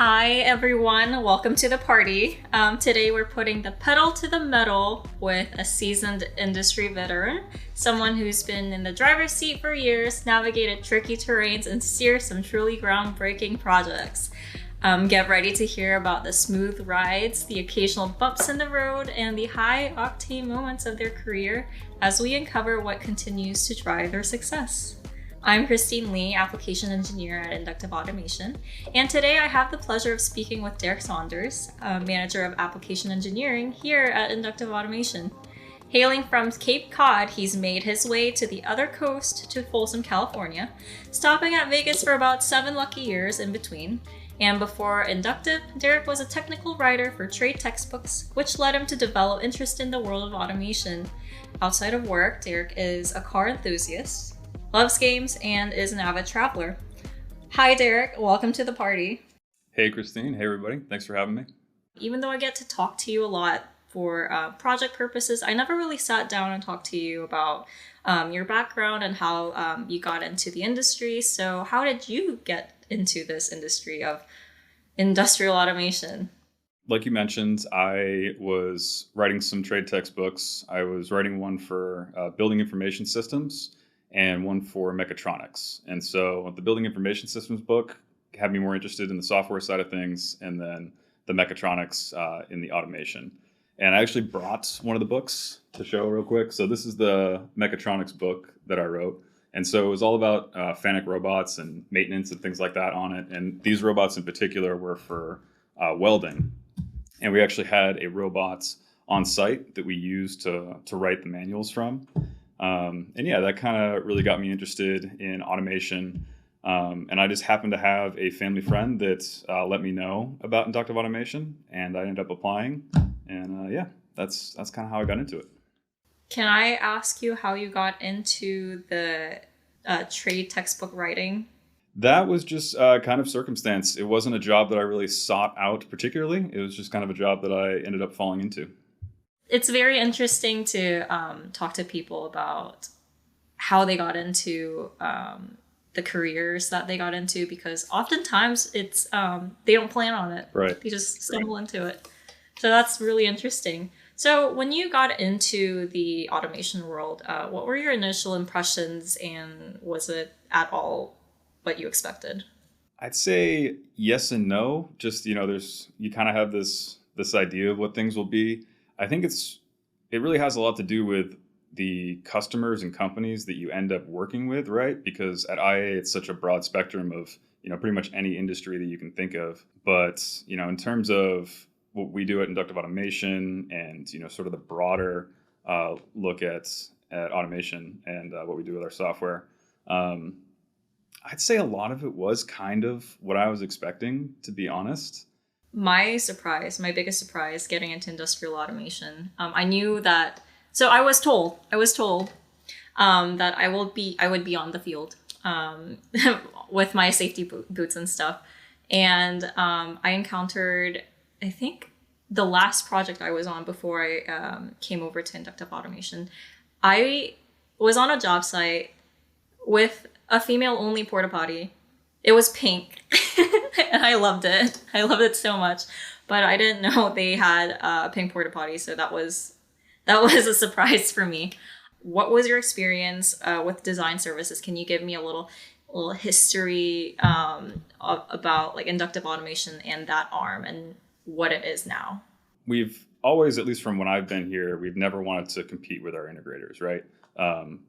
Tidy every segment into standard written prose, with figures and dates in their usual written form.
Hi everyone, welcome to the party. Today we're putting the pedal to the metal with a seasoned industry veteran, someone who's been in the driver's seat for years, navigated tricky terrains, and steered some truly groundbreaking projects. Get ready to hear about the smooth rides, the occasional bumps in the road, and the high octane moments of their career as we uncover what continues to drive their success. I'm Christine Lee, Application Engineer at Inductive Automation, and today I have the pleasure of speaking with Derek Saunders, Manager of Application Engineering here at Inductive Automation. Hailing from Cape Cod, he's made his way to the other coast to Folsom, California, stopping at Vegas for about 7 lucky years in between. And before Inductive, Derek was a technical writer for trade textbooks, which led him to develop interest in the world of automation. Outside of work, Derek is a car enthusiast, loves games, and is an avid traveler. Hi, Derek. Welcome to the party. Hey, Christine. Hey, everybody. Thanks for having me. Even though I get to talk to you a lot for project purposes, I never really sat down and talked to you about your background and how you got into the industry. So how did you get into this industry of industrial automation? Like you mentioned, I was writing some trade textbooks. I was writing one for building information systems and one for mechatronics. And so the building information systems book had me more interested in the software side of things, and then the mechatronics in the automation. And I actually brought one of the books to show real quick. So this is the mechatronics book that I wrote. And so it was all about FANUC robots and maintenance and things like that on it. And these robots in particular were for welding. And we actually had a robot on site that we used to write the manuals from. And yeah, that kind of really got me interested in automation. And I just happened to have a family friend that let me know about inductive automation, and I ended up applying. And yeah, that's kind of how I got into it. Can I ask you how you got into the trade textbook writing? That was just kind of circumstance. It wasn't a job that I really sought out particularly. It was just kind of a job that I ended up falling into. It's very interesting to talk to people about how they got into the careers that they got into, because oftentimes it's they don't plan on it. Right. They just stumble into it. So that's really interesting. So when you got into the automation world, what were your initial impressions, and was it at all what you expected? I'd say yes and no. Just, you kind of have this idea of what things will be. I think it really has a lot to do with the customers and companies that you end up working with, right? Because at IA, it's such a broad spectrum of, pretty much any industry that you can think of. But, in terms of what we do at Inductive Automation and, sort of the broader look at automation and what we do with our software, I'd say a lot of it was kind of what I was expecting, to be honest. My biggest surprise getting into industrial automation, I knew that, so I was told that I would be on the field with my safety boots and stuff. And I encountered, I think the last project I was on before I came over to inductive automation, I was on a job site with a female only porta potty. It was pink. And I loved it. I loved it so much, but I didn't know they had a pink porta potty, so that was a surprise for me. What was your experience with design services? Can you give me a little history about like inductive automation and that arm and what it is now? We've always, at least from when I've been here, we've never wanted to compete with our integrators, right?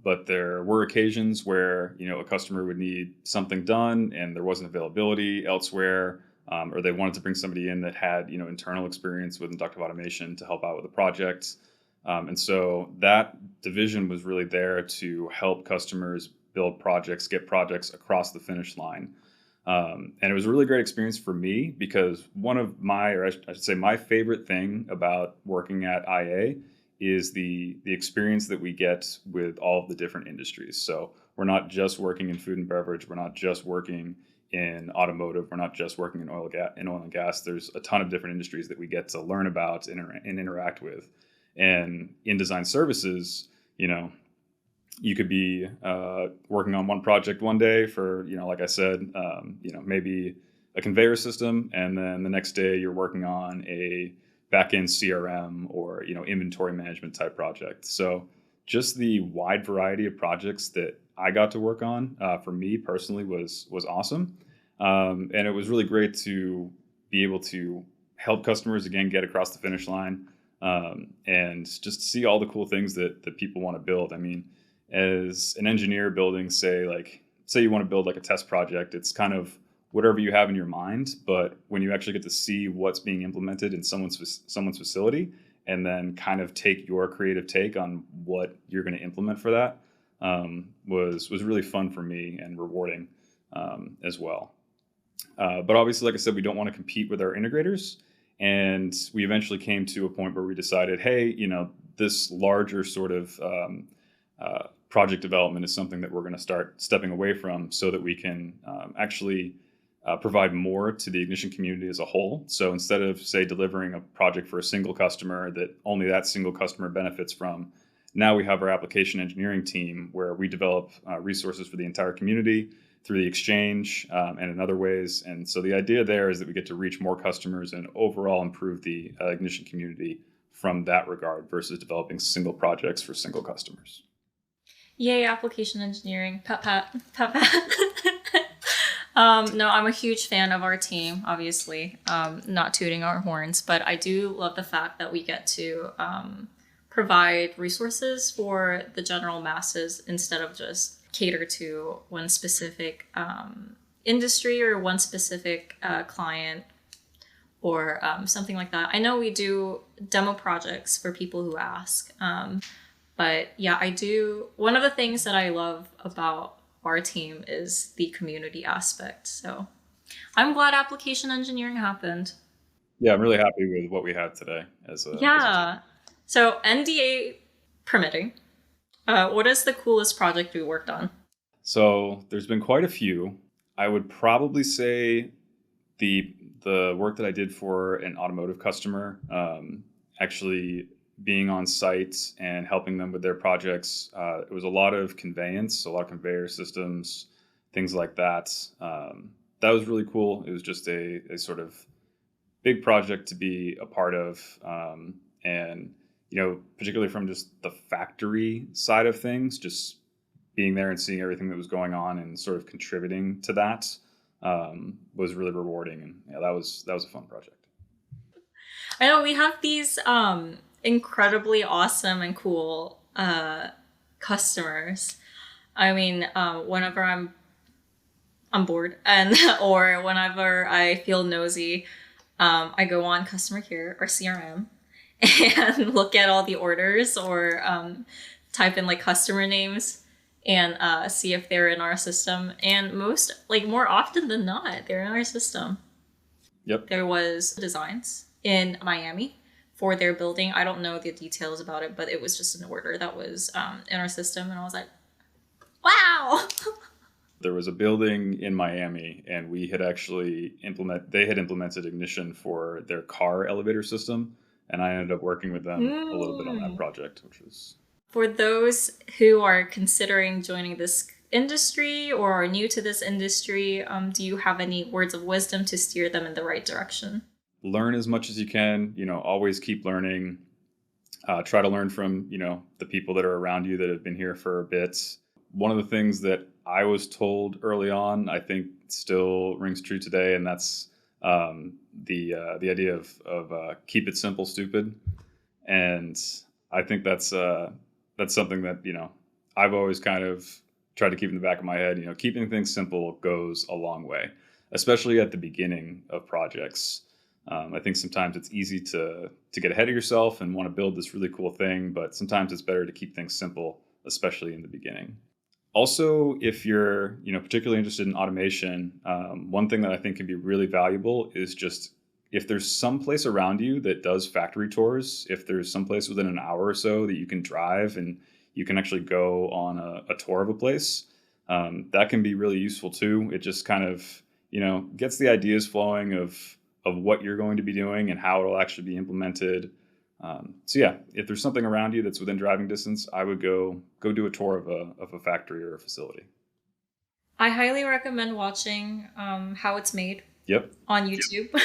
But there were occasions where, a customer would need something done and there wasn't availability elsewhere, or they wanted to bring somebody in that had, internal experience with inductive automation to help out with the project. And so that division was really there to help customers build projects, get projects across the finish line. And it was a really great experience for me because I should say my favorite thing about working at IA is the experience that we get with all of the different industries. So we're not just working in food and beverage. We're not just working in automotive. We're not just working in oil and gas. There's a ton of different industries that we get to learn about and interact with. And in design services, you could be working on one project one day for, like I said, maybe a conveyor system, and then the next day you're working on a backend CRM or inventory management type project. So just the wide variety of projects that I got to work on for me personally was awesome, and it was really great to be able to help customers again get across the finish line, and just see all the cool things that people want to build. I mean, as an engineer building, say you want to build like a test project, it's kind of whatever you have in your mind. But when you actually get to see what's being implemented in someone's facility, and then kind of take your creative take on what you're going to implement for that, was really fun for me and rewarding as well. But obviously, like I said, we don't want to compete with our integrators. And we eventually came to a point where we decided, hey, this larger sort of project development is something that we're going to start stepping away from, so that we can actually provide more to the Ignition community as a whole. So instead of, say, delivering a project for a single customer that only that single customer benefits from, now we have our application engineering team where we develop resources for the entire community through the exchange and in other ways. And so the idea there is that we get to reach more customers and overall improve the Ignition community from that regard versus developing single projects for single customers. Yay, application engineering. Pat, pat, pat, pat. No, I'm a huge fan of our team, obviously. Not tooting our horns, but I do love the fact that we get to provide resources for the general masses instead of just cater to one specific industry or one specific client or something like that. I know we do demo projects for people who ask. But yeah, I do. One of the things that I love about our team is the community aspect. So I'm glad application engineering happened. Yeah, I'm really happy with what we have today as a team. So NDA permitting, what is the coolest project we worked on? So there's been quite a few. I would probably say the work that I did for an automotive customer, actually being on site and helping them with their projects. It was a lot of conveyance, a lot of conveyor systems, things like that. That was really cool. It was just a sort of big project to be a part of. And, particularly from just the factory side of things, just being there and seeing everything that was going on and sort of contributing to that was really rewarding. And yeah, that was a fun project. I know we have these incredibly awesome and cool customers. I mean, whenever I'm bored and or whenever I feel nosy, I go on customer care or CRM and look at all the orders or type in like customer names and see if they're in our system. And more often than not, they're in our system. Yep. There was designs in Miami for their building. I don't know the details about it, but it was just an order that was in our system. And I was like, wow. There was a building in Miami, and we had actually implemented Ignition for their car elevator system. And I ended up working with them a little bit on that project, which was... For those who are considering joining this industry or are new to this industry, do you have any words of wisdom to steer them in the right direction? Learn as much as you can, always keep learning. Try to learn from, the people that are around you that have been here for a bit. One of the things that I was told early on, I think still rings true today, and that's the idea of keep it simple, stupid. And I think that's something that, I've always kind of tried to keep in the back of my head. Keeping things simple goes a long way, especially at the beginning of projects. I think sometimes it's easy to get ahead of yourself and want to build this really cool thing, but sometimes it's better to keep things simple, especially in the beginning. Also, if you're particularly interested in automation, one thing that I think can be really valuable is just if there's some place around you that does factory tours, if there's some place within an hour or so that you can drive and you can actually go on a tour of a place, that can be really useful too. It just kind of gets the ideas flowing of what you're going to be doing and how it'll actually be implemented. So yeah, if there's something around you that's within driving distance, I would go do a tour of a factory or a facility. I highly recommend watching How It's Made Yep. on YouTube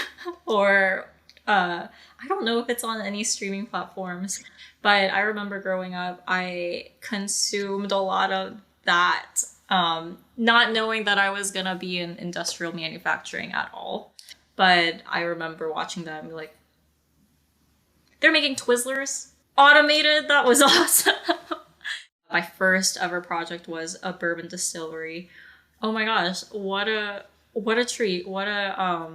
or I don't know if it's on any streaming platforms, but I remember growing up, I consumed a lot of that, not knowing that I was gonna be in industrial manufacturing at all. But I remember watching that and be like, they're making Twizzlers automated. That was awesome. My first ever project was a bourbon distillery. Oh my gosh, what a treat. What a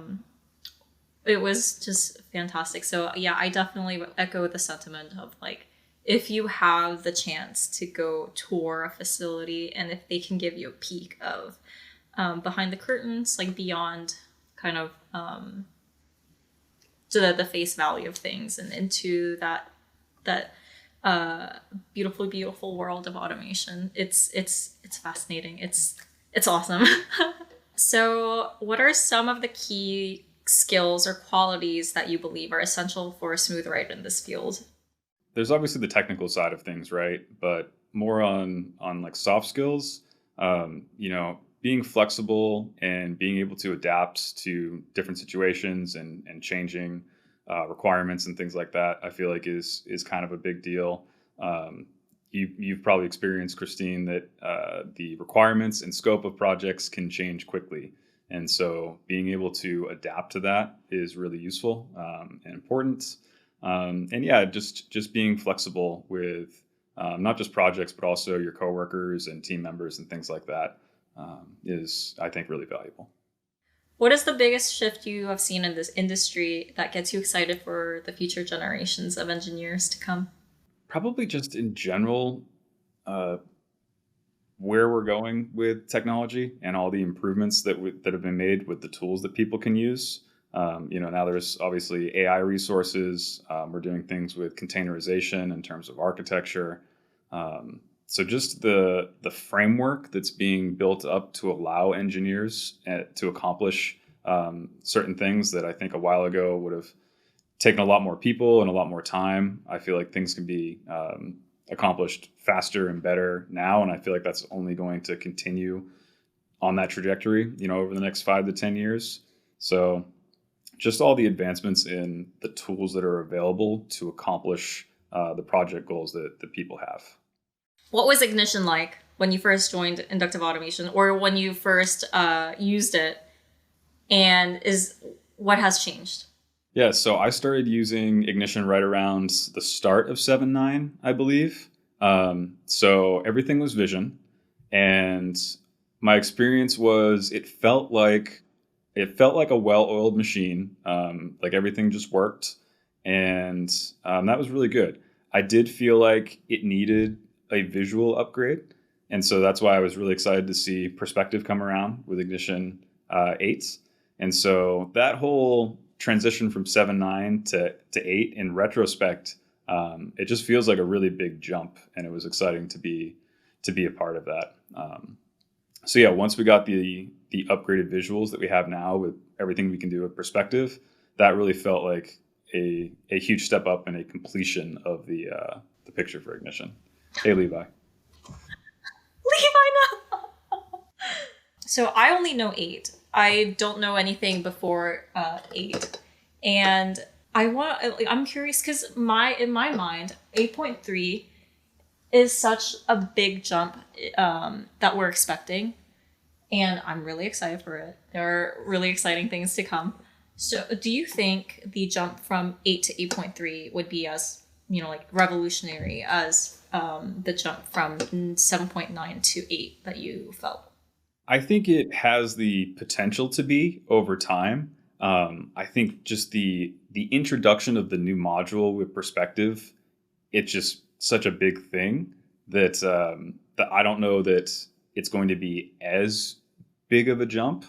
it was just fantastic. So yeah, I definitely echo the sentiment of like, if you have the chance to go tour a facility and if they can give you a peek of behind the curtains, like beyond kind of to the face value of things and into that beautiful world of automation. It's fascinating. It's awesome. So, what are some of the key skills or qualities that you believe are essential for a smooth ride in this field? There's obviously the technical side of things, right? But more on like soft skills, being flexible and being able to adapt to different situations and changing requirements and things like that, I feel like is kind of a big deal. You've probably experienced, Christine, that the requirements and scope of projects can change quickly. And so being able to adapt to that is really useful and important. And yeah, just being flexible with not just projects, but also your coworkers and team members and things like that is, I think, really valuable. What is the biggest shift you have seen in this industry that gets you excited for the future generations of engineers to come? Probably just in general, uh, where we're going with technology and all the improvements that have been made with the tools that people can use. Now there's obviously AI resources. We're doing things with containerization in terms of architecture. So just the framework that's being built up to allow engineers to accomplish certain things that I think a while ago would have taken a lot more people and a lot more time. I feel like things can be accomplished faster and better now, and I feel like that's only going to continue on that trajectory, over the next 5 to 10 years. So just all the advancements in the tools that are available to accomplish the project goals that people have. What was Ignition like when you first joined inductive automation or when you first used it? And what has changed? Yeah, so I started using Ignition right around the start of 7.9, I believe. So everything was Vision. And my experience was it felt like a well-oiled machine. Like everything just worked. And that was really good. I did feel like it needed a visual upgrade. And so that's why I was really excited to see Perspective come around with Ignition 8. And so that whole transition from 7.9 to 8 in retrospect, it just feels like a really big jump, and it was exciting to be a part of that. So yeah, once we got the upgraded visuals that we have now with everything we can do with Perspective, that really felt like a huge step up and a completion of the picture for Ignition. Hey, Levi. Levi, no. So I only know 8. I don't know anything before 8, and I'm curious because in my mind 8.3 is such a big jump that we're expecting, and I'm really excited for it. There are really exciting things to come. So, do you think the jump from 8 to 8.3 would be as like revolutionary as the jump from 7.9 to 8 that you felt? I think it has the potential to be over time. I think just the introduction of the new module with Perspective, it's just such a big thing that I don't know that it's going to be as big of a jump.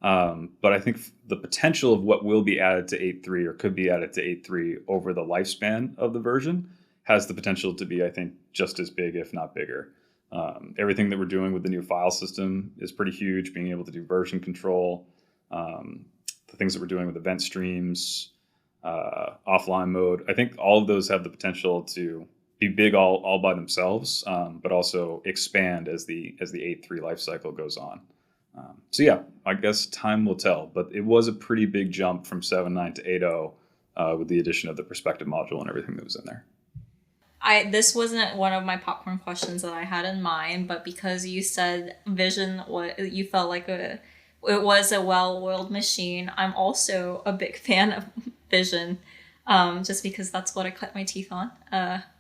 But I think the potential of what will be added to 8.3 or could be added to 8.3 over the lifespan of the version has the potential to be, I think, just as big, if not bigger. Everything that we're doing with the new file system is pretty huge. Being able to do version control, the things that we're doing with event streams, offline mode. I think all of those have the potential to be big all by themselves, but also expand as the 8.3 life cycle goes on. So yeah, I guess time will tell, but it was a pretty big jump from 7.9 to 8.0 with the addition of the perspective module and everything that was in there. This wasn't one of my popcorn questions that I had in mind, but because you said Vision, what you felt like it was a well-oiled machine. I'm also a big fan of Vision, just because that's what I cut my teeth on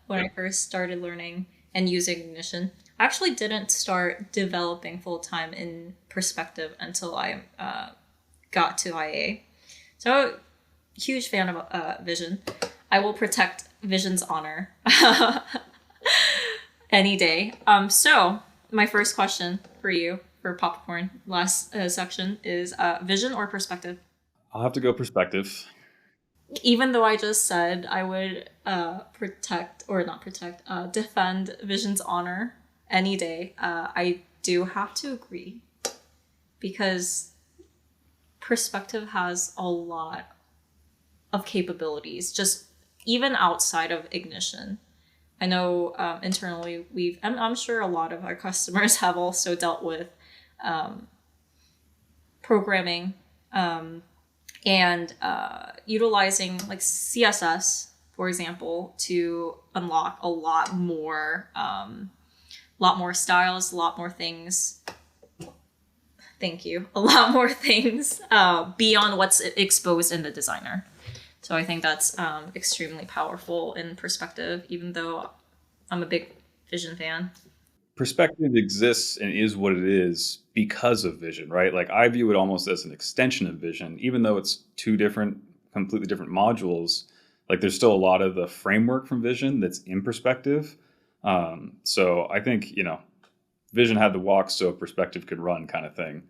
when I first started learning and using Ignition. I actually didn't start developing full-time in perspective until I got to IA. So, huge fan of Vision. I will protect Vision's honor any day. So, my first question for you for popcorn last section is Vision or perspective? I'll have to go perspective. Even though I just said I would defend Vision's honor any day, I do have to agree because perspective has a lot of capabilities, just even outside of Ignition. I know internally I'm sure a lot of our customers have also dealt with programming and utilizing like CSS, for example, to unlock a lot more styles, a lot more things. Thank you. A lot more things beyond what's exposed in the designer. So I think that's extremely powerful in perspective, even though I'm a big Vision fan. Perspective exists and is what it is because of Vision, right? Like I view it almost as an extension of Vision, even though it's two completely different modules. Like there's still a lot of the framework from Vision that's in perspective. So I think, Vision had to walk so perspective could run kind of thing.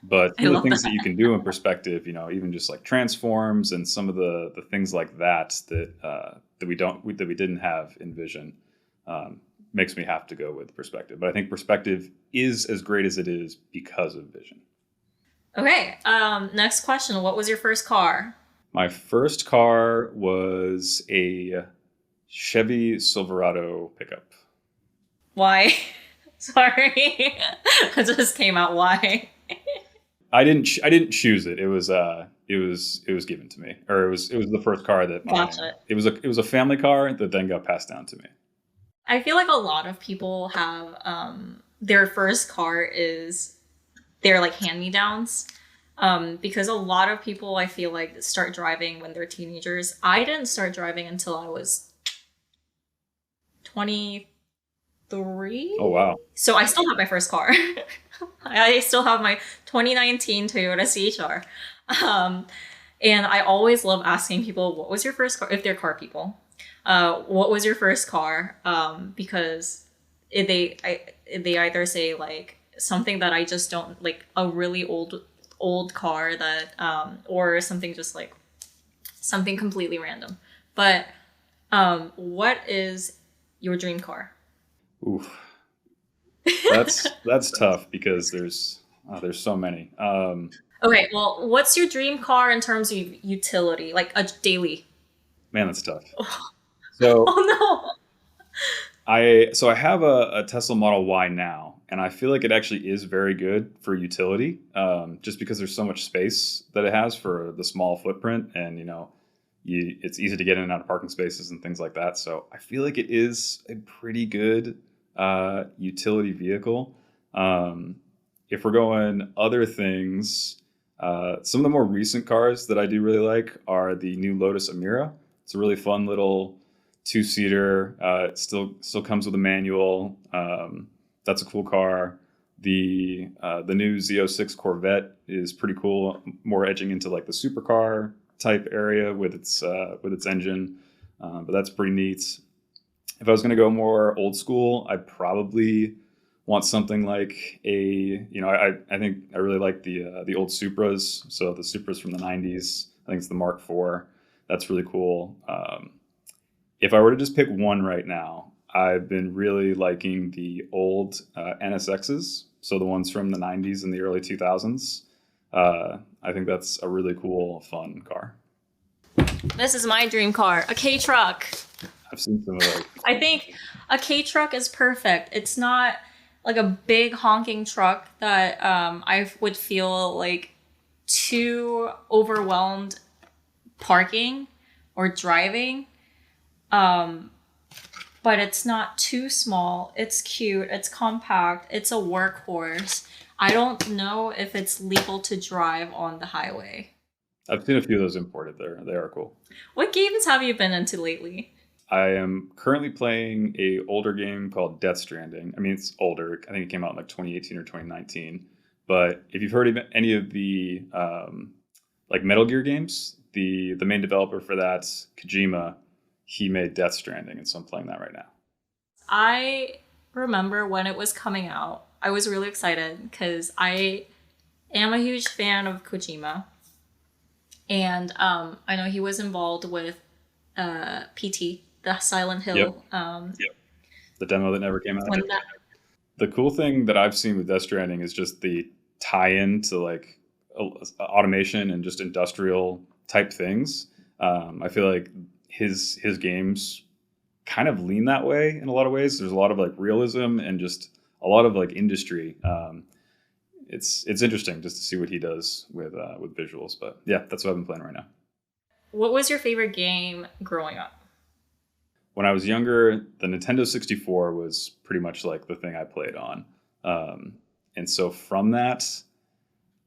But some of the things that you can do in perspective, even just like transforms and some of the things like that we didn't have in Vision, makes me have to go with perspective. But I think perspective is as great as it is because of Vision. Okay. Next question. What was your first car? My first car was a Chevy Silverado pickup. Why? Sorry. It just came out. Why? I didn't choose it. It was given to me, or it was the first car that Gotcha. It was a family car that then got passed down to me. I feel like a lot of people have their first car is their like hand-me-downs, because a lot of people I feel like start driving when they're teenagers. I didn't start driving until I was 23. Oh wow! So I still have my first car. I still have my 2019 Toyota CHR. And I always love asking people, what was your first car? If they're car people, what was your first car? Because they either say like something that I just don't like, a really old car that, or something just like something completely random. But what is your dream car? Oof. That's tough because there's so many. Okay, well, what's your dream car in terms of utility, like a daily? Man, that's tough. So, oh no. I have a Tesla Model Y now, and I feel like it actually is very good for utility, just because there's so much space that it has for the small footprint, and it's easy to get in and out of parking spaces and things like that. So I feel like it is a pretty good utility vehicle. If we're going other things, some of the more recent cars that I do really like are the new Lotus Emira. It's a really fun little two-seater. It still comes with a manual. That's a cool car. The new Z06 Corvette is pretty cool, more edging into like the supercar type area with its engine, but that's pretty neat. If I was going to go more old school, I'd probably want something like I think I really like the old Supras. So the Supras from the 90s, I think it's the Mark IV. That's really cool. If I were to just pick one right now, I've been really liking the old NSXs. So the ones from the 90s and the early 2000s. I think that's a really cool, fun car. This is my dream car, a K-Truck. I've seen some of those. I think a K-Truck is perfect. It's not like a big honking truck that I would feel like too overwhelmed parking or driving. But it's not too small. It's cute. It's compact. It's a workhorse. I don't know if it's legal to drive on the highway. I've seen a few of those imported there. They are cool. What games have you been into lately? I am currently playing a older game called Death Stranding. I mean, it's older. I think it came out in like 2018 or 2019. But if you've heard of any of the like Metal Gear games, the main developer for that, Kojima, he made Death Stranding, and so I'm playing that right now. I remember when it was coming out, I was really excited because I am a huge fan of Kojima. And I know he was involved with PT, the Silent Hill. Yep. The demo that never came out. The cool thing that I've seen with Death Stranding is just the tie-in to like automation and just industrial type things. I feel like his games kind of lean that way in a lot of ways. There's a lot of like realism and just a lot of like industry. It's interesting just to see what he does with visuals. But yeah, that's what I've been playing right now. What was your favorite game growing up? When I was younger, the Nintendo 64 was pretty much like the thing I played on. And so from that,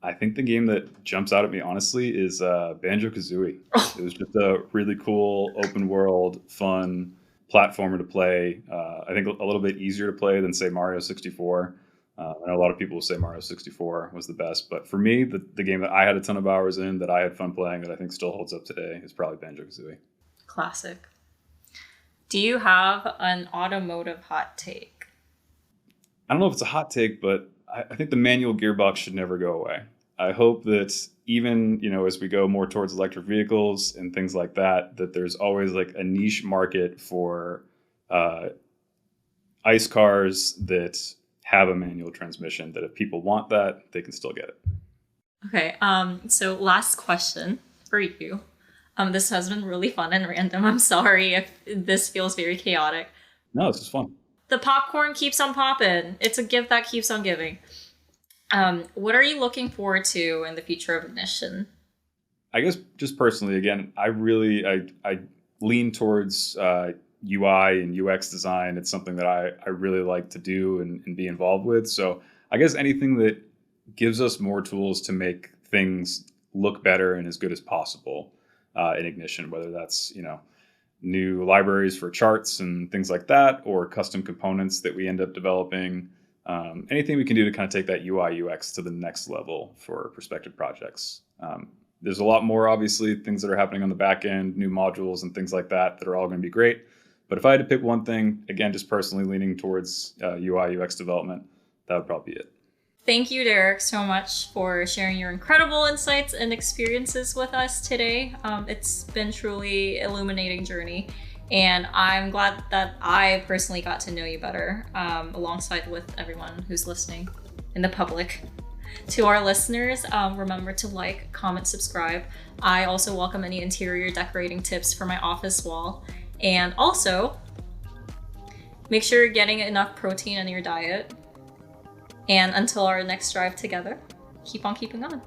I think the game that jumps out at me, honestly, is Banjo-Kazooie. It was just a really cool, open world, fun platformer to play. I think a little bit easier to play than, say, Mario 64. I know a lot of people will say Mario 64 was the best. But for me, the game that I had a ton of hours in, that I had fun playing, that I think still holds up today, is probably Banjo-Kazooie. Classic. Do you have an automotive hot take? I don't know if it's a hot take, but I think the manual gearbox should never go away. I hope that even, as we go more towards electric vehicles and things like that, that there's always like a niche market for ICE cars that have a manual transmission, that if people want that, they can still get it. Okay, so last question for you. This has been really fun and random. I'm sorry if this feels very chaotic. No, this is fun. The popcorn keeps on popping. It's a gift that keeps on giving. What are you looking forward to in the future of Ignition? I guess just personally, again, I lean towards UI and UX design. It's something that I really like to do and be involved with. So I guess anything that gives us more tools to make things look better and as good as possible in Ignition, whether that's, new libraries for charts and things like that, or custom components that we end up developing. Anything we can do to kind of take that UI UX to the next level for prospective projects. There's a lot more, obviously, things that are happening on the back end, new modules and things like that are all going to be great. But if I had to pick one thing, again, just personally leaning towards UI UX development, that would probably be it. Thank you, Derek, so much for sharing your incredible insights and experiences with us today. It's been truly illuminating journey. And I'm glad that I personally got to know you better, alongside with everyone who's listening in the public. To our listeners, remember to like, comment, subscribe. I also welcome any interior decorating tips for my office wall. And also, make sure you're getting enough protein in your diet. And until our next drive together, keep on keeping on.